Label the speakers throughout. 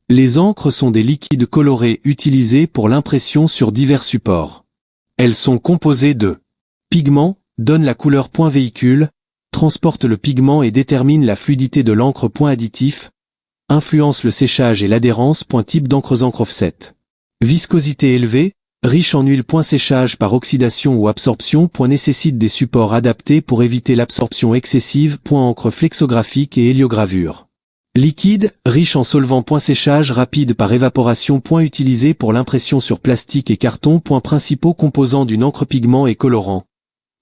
Speaker 1: Les encres sont des liquides colorés utilisés pour l'impression sur divers supports. Elles sont composées de pigments, donnent la couleur. Véhicule, transportent le pigment et déterminent la fluidité de l'encre. Additif, influence le séchage et l'adhérence. Type d'encre. Encre offset. Viscosité élevée, riche en huile. Séchage par oxydation ou absorption. Nécessite des supports adaptés pour éviter l'absorption excessive. Encre flexographique et héliogravure. Liquide, riche en solvant. Séchage rapide par évaporation. Utilisé pour l'impression sur plastique et carton. Principaux composants d'une encre. Pigment et colorant.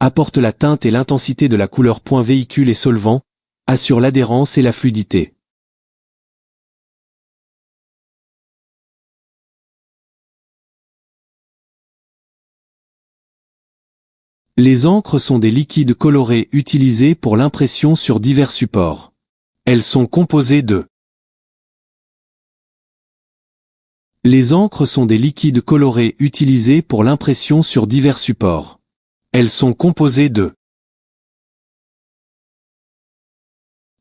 Speaker 1: Apporte la teinte et l'intensité de la couleur. Véhicule et solvant. Assure l'adhérence et la fluidité. Les encres sont des liquides colorés utilisés pour l'impression sur divers supports. Elles sont composées de Les encres sont des liquides colorés utilisés pour l'impression sur divers supports. Elles sont composées de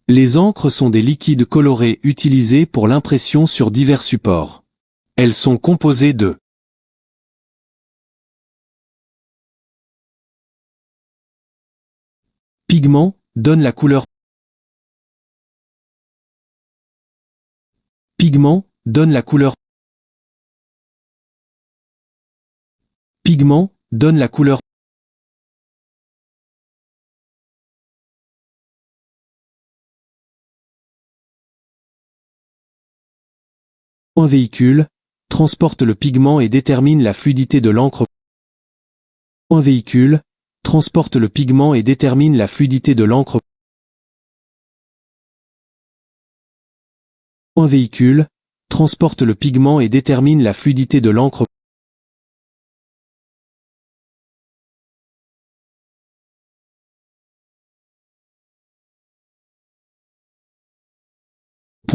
Speaker 1: Les encres sont des liquides colorés utilisés pour l'impression sur divers supports. Elles sont composées de pigments, donnent la couleur. Pigments, donnent la couleur. Pigments, donnent la couleur. Véhicule, transporte le pigment et détermine la fluidité de l'encre. Véhicule, transporte le pigment et détermine la fluidité de l'encre. Véhicule, transporte le pigment et détermine la fluidité de l'encre.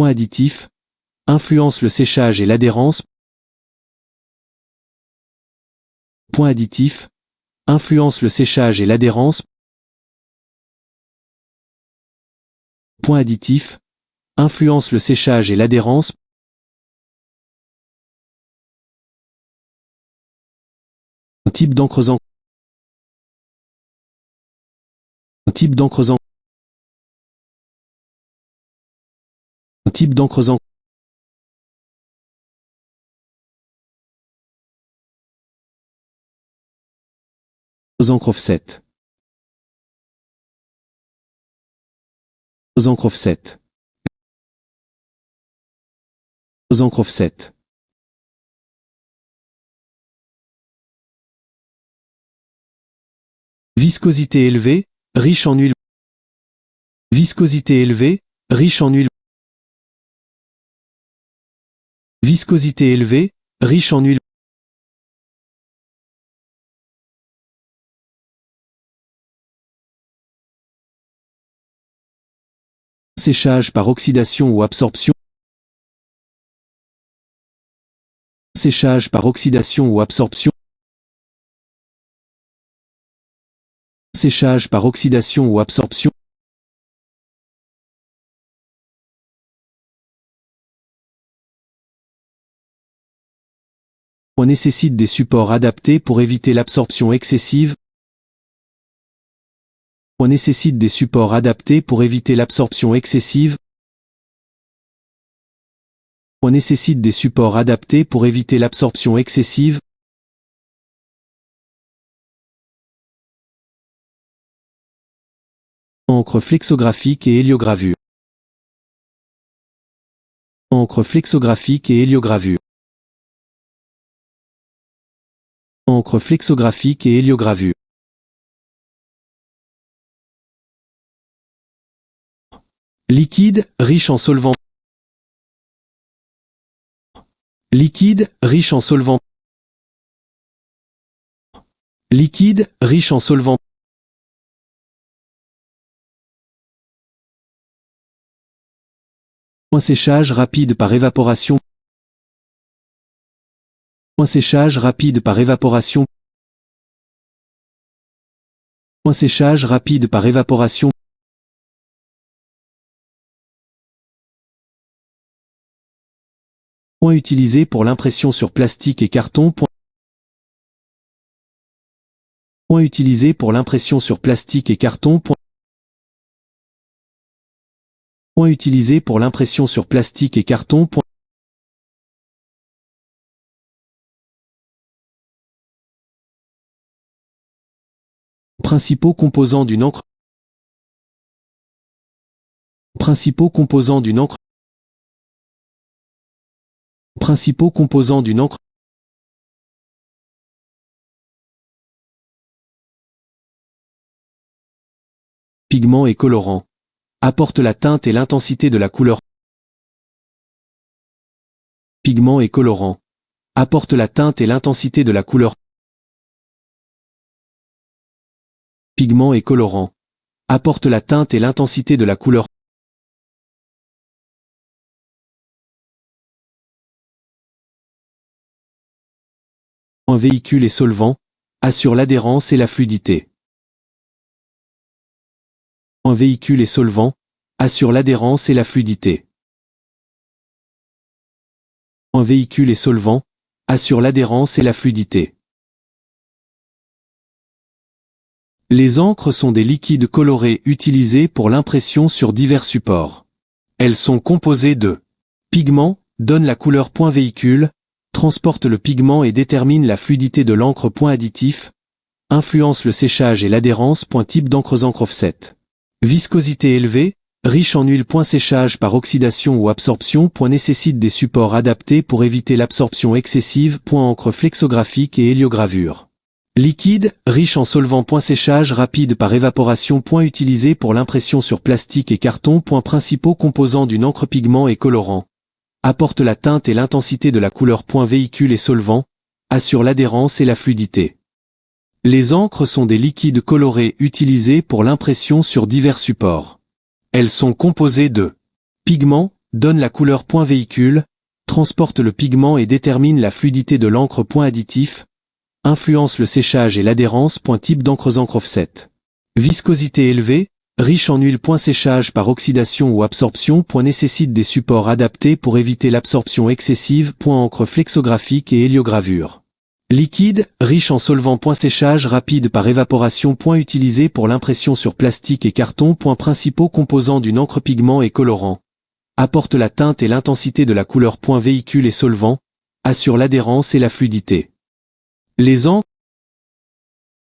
Speaker 1: Additif, influence le séchage et l'adhérence. Additif, influence le séchage et l'adhérence. Additif, influence le séchage et l'adhérence. Type d'encre. Type d'encre. Type d'encre. Encre offset. Encre offset. Encre offset. Viscosité élevée, riche en huile. Viscosité élevée, riche en huile. Viscosité élevée, riche en huile. Séchage par oxydation ou absorption. Séchage par oxydation ou absorption. Séchage par oxydation ou absorption. On nécessite des supports adaptés pour éviter l'absorption excessive. On nécessite des supports adaptés pour éviter l'absorption excessive. On nécessite des supports adaptés pour éviter l'absorption excessive. Encre flexographique et héliogravure. Encre flexographique et héliogravure. Encre flexographique et héliogravure. Liquide, riche en solvant. Liquide, riche en solvant. Liquide, riche en solvant. Séchage rapide par évaporation. Séchage rapide par évaporation. Séchage rapide par évaporation. Point utilisé pour l'impression sur plastique et carton. Point utilisé pour l'impression sur plastique et carton. Point utilisé pour l'impression sur plastique et carton. Principaux composants d'une encre. Principaux composants d'une encre. Principaux composants d'une encre. Pigments et colorants. Apporte la teinte et l'intensité de la couleur. Pigments et colorants. Apporte la teinte et l'intensité de la couleur. Pigments et colorants. Apporte la teinte et l'intensité de la couleur. Véhicule et solvant. Assure l'adhérence et la fluidité. Véhicule et solvant. Assure l'adhérence et la fluidité. Véhicule et solvant. Assure l'adhérence et la fluidité. Les encres sont des liquides colorés utilisés pour l'impression sur divers supports. Elles sont composées de pigments, donnent la couleur. Véhicule, transporte le pigment et détermine la fluidité de l'encre. Additif, influence le séchage et l'adhérence. Type d'encre. Encre offset. Viscosité élevée, riche en huile. Séchage par oxydation ou absorption. Nécessite des supports adaptés pour éviter l'absorption excessive. Encre flexographique et héliogravure. Liquide, riche en solvant. Séchage rapide par évaporation. Utilisé pour l'impression sur plastique et carton. Principaux composants d'une encre. Pigments et colorants. Apporte la teinte et l'intensité de la couleur. Véhicule et solvant. Assure l'adhérence et la fluidité. Les encres sont des liquides colorés utilisés pour l'impression sur divers supports. Elles sont composées de pigments, donnent la couleur. Véhicule, transporte le pigment et détermine la fluidité de l'encre. Additif, influence le séchage et l'adhérence. Type d'encre. Encre offset. Viscosité élevée, riche en huile. Séchage par oxydation ou absorption. Nécessite des supports adaptés pour éviter l'absorption excessive. Encre flexographique et héliogravure. Liquide, riche en solvant. Séchage rapide par évaporation. Utilisé pour l'impression sur plastique et carton. Principaux composants d'une encre. Pigments et colorants. Apporte la teinte et l'intensité de la couleur. Véhicule et solvant. Assure l'adhérence et la fluidité. Les encres